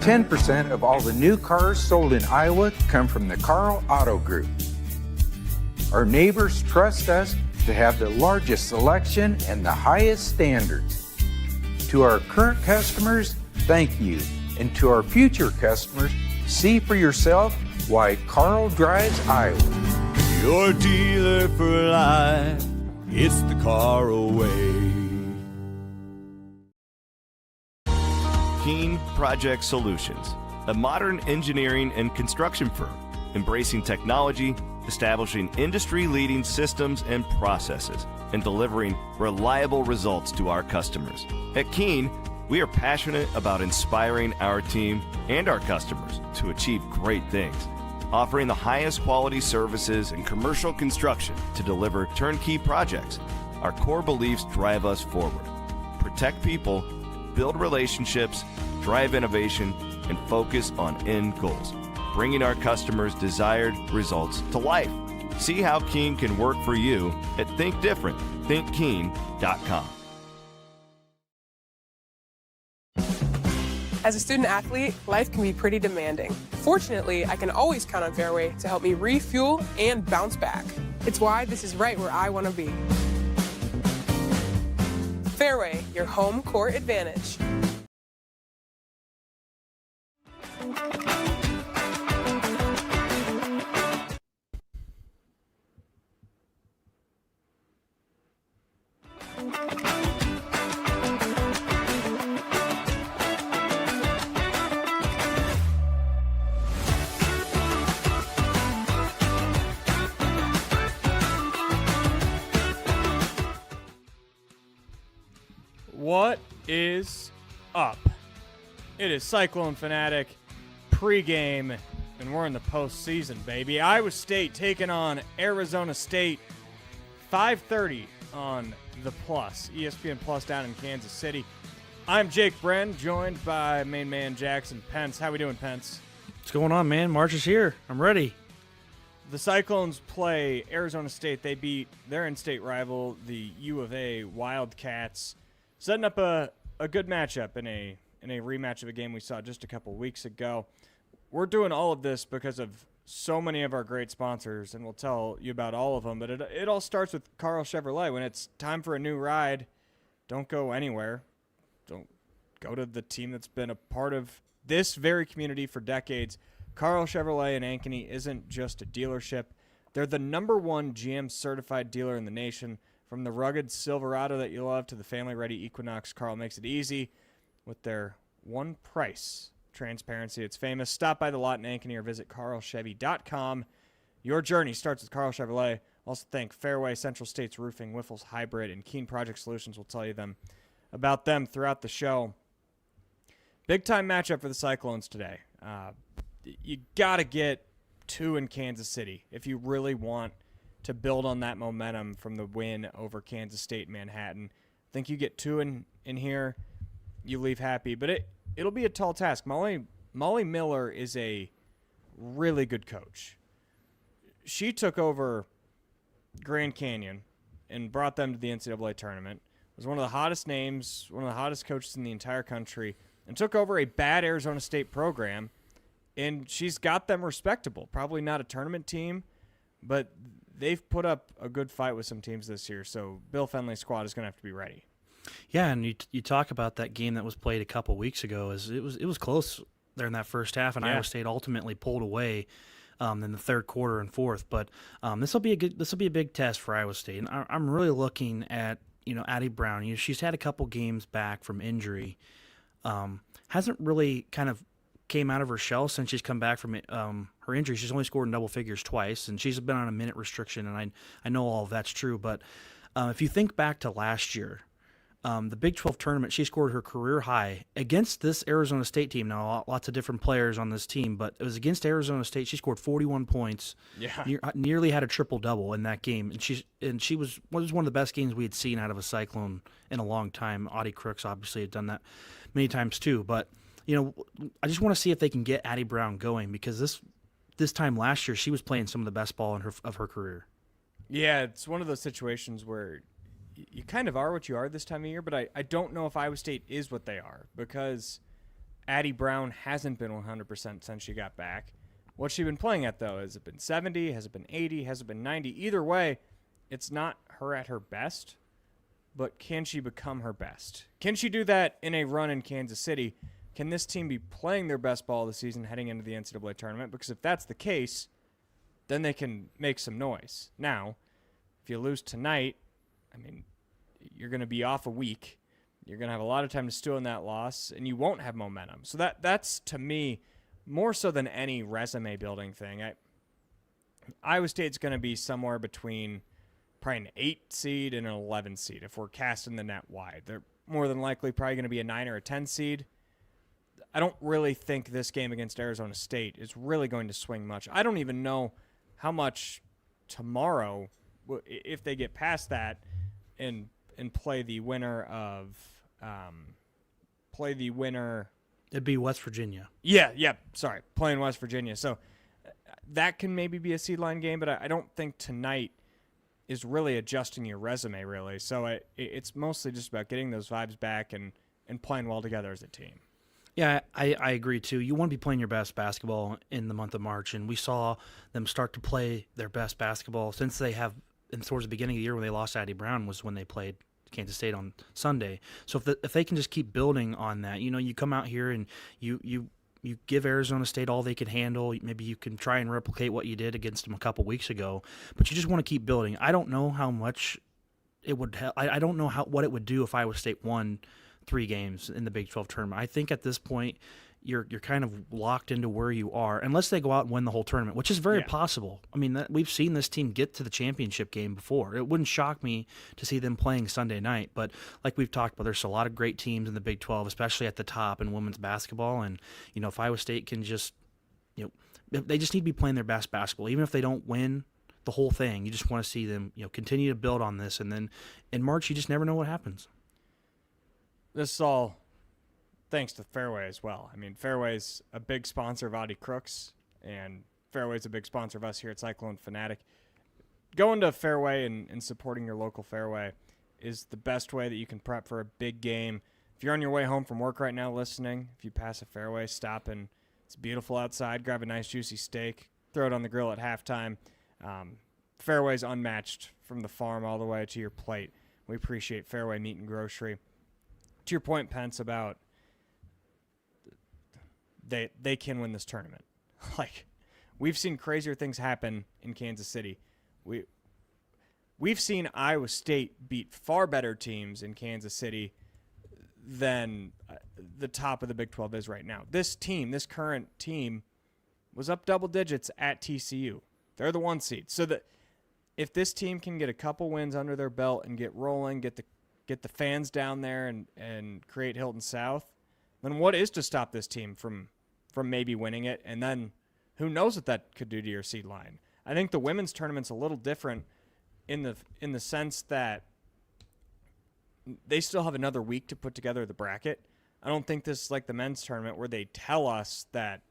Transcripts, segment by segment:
10% of all the new cars sold in Iowa come from the Karl Auto Group. Our neighbors trust us to have the largest selection and the highest standards. To our current customers, thank you. And to our future customers, see for yourself why Karl drives Iowa. Your dealer for life, it's the Karl way. Keen Project Solutions, a modern engineering and construction firm, embracing technology, establishing industry-leading systems and processes, and delivering reliable results to our customers. At Keen, we are passionate about inspiring our team and our customers to achieve great things, offering the highest quality services in commercial construction to deliver turnkey projects. Our core beliefs drive us forward. Protect people, build relationships, drive innovation, and focus on end goals, bringing our customers' desired results to life. See how Keen can work for you at ThinkDifferent.ThinkKeen.com. As a student athlete, life can be pretty demanding. Fortunately, I can always count on Fairway to help me refuel and bounce back. It's why this is right where I want to be. Fairway, your home court advantage. What is up? It is Cyclone Fanatic pregame, and we're in the postseason, baby. Iowa State taking on Arizona State, 5:30 on the Plus, ESPN Plus down in Kansas City. I'm Jake Brend, joined by main man Jackson Pence. How we doing, Pence? What's going on, man? March is here. I'm ready. The Cyclones play Arizona State. They beat their in-state rival, the U of A Wildcats, setting up a good matchup in a rematch of a game we saw just a couple weeks ago. We're doing all of this because of so many of our great sponsors, and we'll tell you about all of them. But it all starts with Karl Chevrolet. When it's time for a new ride, don't go anywhere. Don't go to the team that's been a part of this very community for decades. Karl Chevrolet in Ankeny isn't just a dealership. They're the #1 GM certified dealer in the nation. From the rugged Silverado that you love to the family-ready Equinox, Karl makes it easy with their one price transparency. It's famous. Stop by the lot in Ankeny or visit karlchevy.com. Your journey starts with Karl Chevrolet. Also thank Fairway, Central States Roofing, Wiffles Hybrid, and Keen Project Solutions. We'll tell you about them throughout the show. Big-time matchup for the Cyclones today. You got to get 2 in Kansas City if you really want to build on that momentum from the win over Kansas State and Manhattan. I think you get 2 in here, you leave happy. But it'll be a tall task. Molly Miller is a really good coach. She took over Grand Canyon and brought them to the NCAA tournament. Was one of the hottest names, one of the hottest coaches in the entire country, and took over a bad Arizona State program, and she's got them respectable. Probably not a tournament team, but they've put up a good fight with some teams this year, so Bill Fenley's squad is going to have to be ready. Yeah, and you talk about that game that was played a couple weeks ago. It was close there in that first half, and Iowa State ultimately pulled away in the third quarter and fourth. But this will be a big test for Iowa State, and I'm really looking at Addie Brown. She's had a couple games back from injury, hasn't really kind of came out of her shell since she's come back from her injury. She's only scored in double figures twice, and she's been on a minute restriction, and I know all of that's true. But if you think back to last year, the Big 12 tournament, she scored her career high against this Arizona State team. Now, lots of different players on this team, but it was against Arizona State. She scored 41 points, nearly had a triple-double in that game, and she was one of the best games we had seen out of a Cyclone in a long time. Audie Crooks obviously had done that many times too, but I just want to see if they can get Addie Brown going, because this time last year she was playing some of the best ball of her career. Yeah, it's one of those situations where you kind of are what you are this time of year, but I don't know if Iowa State is what they are, because Addie Brown hasn't been 100% since she got back. What's she been playing at, though? Has it been 70? Has it been 80? Has it been 90? Either way, it's not her at her best, but can she become her best? Can she do that in a run in Kansas City? Can this team be playing their best ball of the season heading into the NCAA tournament? Because if that's the case, then they can make some noise. Now, if you lose tonight, I mean, you're going to be off a week. You're going to have a lot of time to stew in that loss, and you won't have momentum. So that's to me, more so than any resume building thing. Iowa State's going to be somewhere between probably an 8 seed and an 11 seed if we're casting the net wide. They're more than likely probably going to be a 9 or a 10 seed. I don't really think this game against Arizona State is really going to swing much. I don't even know how much tomorrow, if they get past that and play the winner of It'd be West Virginia. Sorry, playing West Virginia. So that can maybe be a seed line game, but I don't think tonight is really adjusting your resume, really. So it's mostly just about getting those vibes back and playing well together as a team. Yeah, I agree, too. You want to be playing your best basketball in the month of March, and we saw them start to play their best basketball since they have, and towards the beginning of the year when they lost Addie Brown was when they played Kansas State on Sunday. So if they can just keep building on that, you come out here and you give Arizona State all they can handle. Maybe you can try and replicate what you did against them a couple weeks ago, but you just want to keep building. I don't know how much it would help. I don't know what it would do if Iowa State won 3 games in the Big 12 tournament. I think at this point you're kind of locked into where you are, unless they go out and win the whole tournament, which is very possible. I mean, we've seen this team get to the championship game before. It wouldn't shock me to see them playing Sunday night, but like we've talked about, there's a lot of great teams in the Big 12, especially at the top in women's basketball, and if Iowa State can just, they just need to be playing their best basketball, even if they don't win the whole thing. You just want to see them, continue to build on this, and then in March, you just never know what happens. This is all thanks to Fairway as well. I mean, Fairway's a big sponsor of Audi Crooks, and Fairway's a big sponsor of us here at Cyclone Fanatic. Going to Fairway and supporting your local Fairway is the best way that you can prep for a big game. If you're on your way home from work right now listening, if you pass a Fairway, stop and it's beautiful outside, grab a nice juicy steak, throw it on the grill at halftime. Fairway's unmatched from the farm all the way to your plate. We appreciate Fairway Meat and Grocery. To your point, Pence, about they can win this tournament. Like, we've seen crazier things happen in Kansas City. We've seen Iowa State beat far better teams in Kansas City than the top of the Big 12 is right now. This current team, was up double digits at TCU. They're the 1 seed. So that if this team can get a couple wins under their belt and get rolling, get the fans down there and create Hilton South, then what is to stop this team from maybe winning it? And then who knows what that could do to your seed line? I think the women's tournament's a little different in the sense that they still have another week to put together the bracket. I don't think this is like the men's tournament where they tell us that,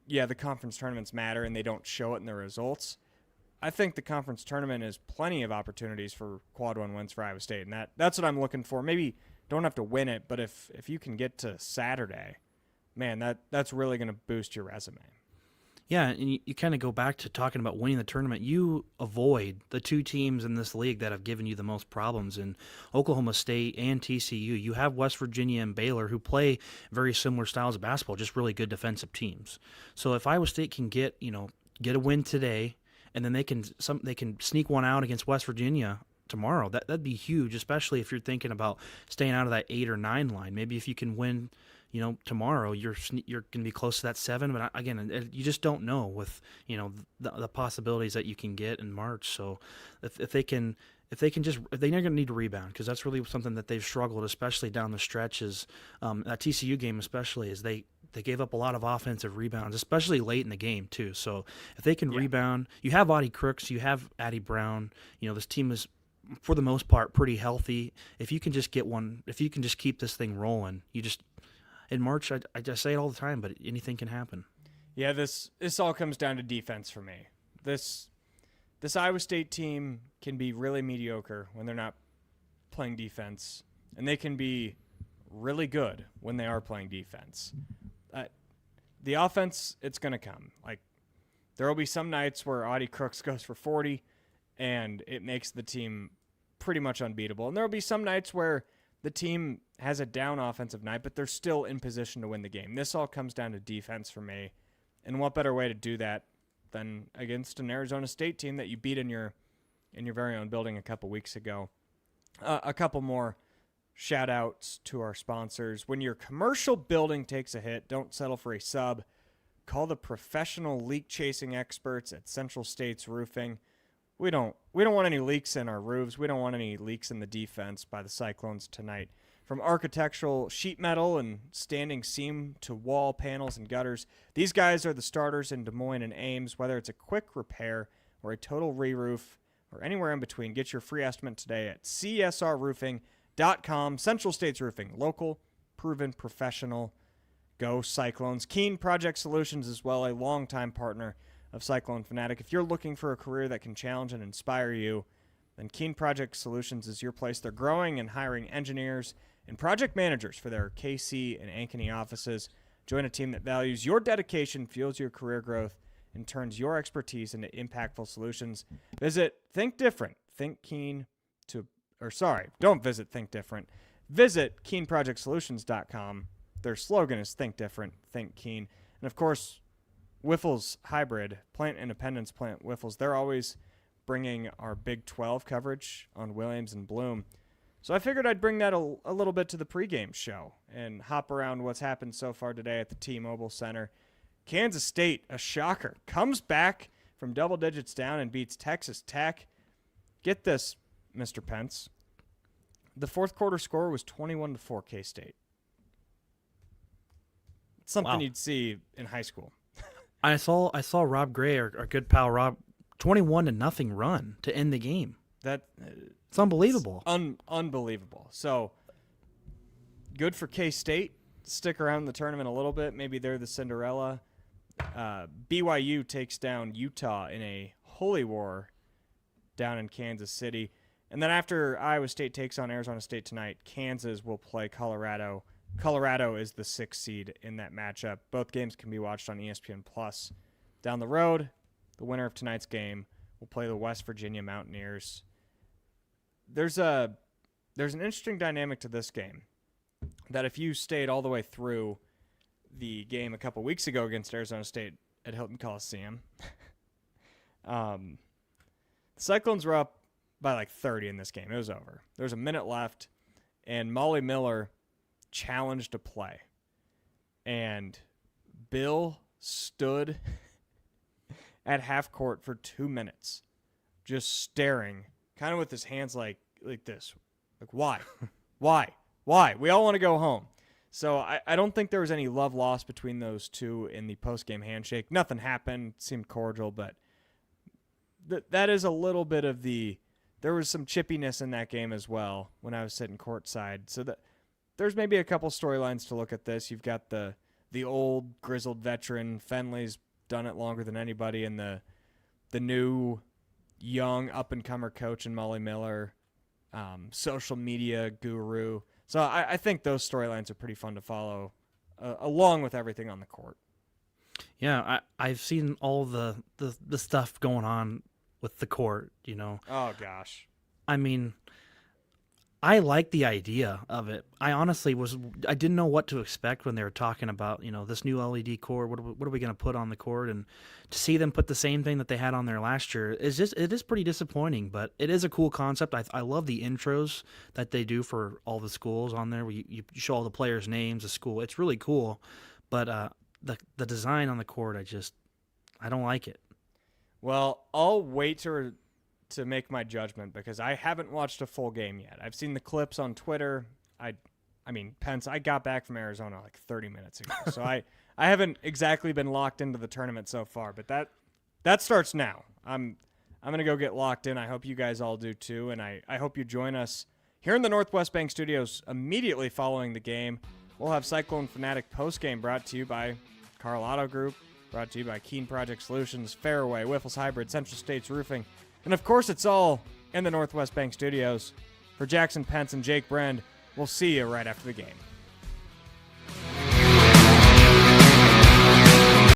the conference tournaments matter and they don't show it in the results. I think the conference tournament is plenty of opportunities for quad 1 wins for Iowa State, and that's what I'm looking for. Maybe don't have to win it, but if you can get to Saturday, man, that's really going to boost your resume. Yeah, and you kind of go back to talking about winning the tournament. You avoid the 2 teams in this league that have given you the most problems in Oklahoma State and TCU. You have West Virginia and Baylor who play very similar styles of basketball, just really good defensive teams. So if Iowa State can get a win today, and then they can sneak one out against West Virginia tomorrow, that'd be huge, especially if you're thinking about staying out of that 8 or 9 line. Maybe if you can win, tomorrow, you're going to be close to that 7. But again, you just don't know with the possibilities that you can get in March. So if they're going to need to rebound, because that's really something that they've struggled, especially down the stretches. That TCU game, especially, is they gave up a lot of offensive rebounds, especially late in the game too. So if they can rebound, you have Audie Crooks, you have Addie Brown. This team is, for the most part, pretty healthy. If you can just keep this thing rolling, in March, I just say it all the time, but anything can happen. Yeah, this all comes down to defense for me. This Iowa State team can be really mediocre when they're not playing defense, and they can be really good when they are playing defense. The offense, it's going to come. Like, there will be some nights where Audie Crooks goes for 40, and it makes the team pretty much unbeatable. And there will be some nights where the team has a down offensive night, but they're still in position to win the game. This all comes down to defense for me. And what better way to do that than against an Arizona State team that you beat in your very own building a couple weeks ago. A couple more shout-outs to our sponsors. When your commercial building takes a hit, don't settle for a sub. Call the professional leak-chasing experts at Central States Roofing. We don't want any leaks in our roofs. We don't want any leaks in the defense by the Cyclones tonight. From architectural sheet metal and standing seam to wall panels and gutters, these guys are the starters in Des Moines and Ames. Whether it's a quick repair or a total re-roof or anywhere in between, get your free estimate today at csrroofing.com. Central States Roofing, local, proven, professional. Go Cyclones. Keen Project Solutions as well, a longtime partner of Cyclone Fanatic. If you're looking for a career that can challenge and inspire you, then Keen Project Solutions is your place. They're growing and hiring engineers and project managers for their KC and Ankeny offices. Join a team that values your dedication, fuels your career growth, and turns your expertise into impactful solutions. Visit Think Different. Don't visit Think Different. Visit KeenProjectSolutions.com. Their slogan is Think Different, Think Keen. And of course, Wiffles Hybrid, Plant Independence Plant Wiffles. They're always bringing our Big 12 coverage on Williams and Bloom. So I figured I'd bring that a little bit to the pregame show and hop around what's happened so far today at the T-Mobile Center. Kansas State, a shocker, comes back from double digits down and beats Texas Tech. Get this, Mr. Pence. The fourth quarter score was 21-4 K-State. It's something you'd see in high school. I saw Rob Gray, our good pal Rob, 21-0 run to end the game. It's unbelievable. Unbelievable. So good for K-State. Stick around in the tournament a little bit. Maybe they're the Cinderella. BYU takes down Utah in a holy war down in Kansas City. And then after Iowa State takes on Arizona State tonight, Kansas will play Colorado. Colorado is the 6th seed in that matchup. Both games can be watched on ESPN Plus. Down the road, the winner of tonight's game will play the West Virginia Mountaineers. There's an interesting dynamic to this game that if you stayed all the way through the game a couple weeks ago against Arizona State at Hilton Coliseum, the Cyclones were up by like 30 in this game. It was over. There was a minute left, and Molly Miller challenged to play. And Bill stood at half court for 2 minutes, just staring, kind of with his hands like this. Like, why? Why? We all want to go home. So I don't think there was any love lost between those two in the post-game handshake. Nothing happened. Seemed cordial, but that is a little bit of there was some chippiness in that game as well when I was sitting courtside. So there's maybe a couple storylines to look at this. You've got the old grizzled veteran. Fenley's done it longer than anybody, and the new young up-and-comer coach in Molly Miller, social media guru. So I think those storylines are pretty fun to follow, along with everything on the court. Yeah, I've seen all the stuff going on with the court, Oh, gosh. I mean, I like the idea of it. I honestly I didn't know what to expect when they were talking about, this new LED court. What are we going to put on the court? And to see them put the same thing that they had on there last year it is pretty disappointing, but it is a cool concept. I love the intros that they do for all the schools on there. Where you show all the players' names, the school. It's really cool, but the design on the court, I don't like it. Well, I'll wait to make my judgment because I haven't watched a full game yet. I've seen the clips on Twitter. I mean, Pence, I got back from Arizona like 30 minutes ago. So I haven't exactly been locked into the tournament so far, but that starts now. I'm going to go get locked in. I hope you guys all do too, and I hope you join us here in the Northwest Bank Studios immediately following the game. We'll have Cyclone Fanatic postgame brought to you by Karl Auto Group, brought to you by Keen Project Solutions, Fairway, Wiffles Hybrid, Central States Roofing, and of course it's all in the Northwest Bank Studios. For Jackson Pence and Jake Brend, we'll see you right after the game.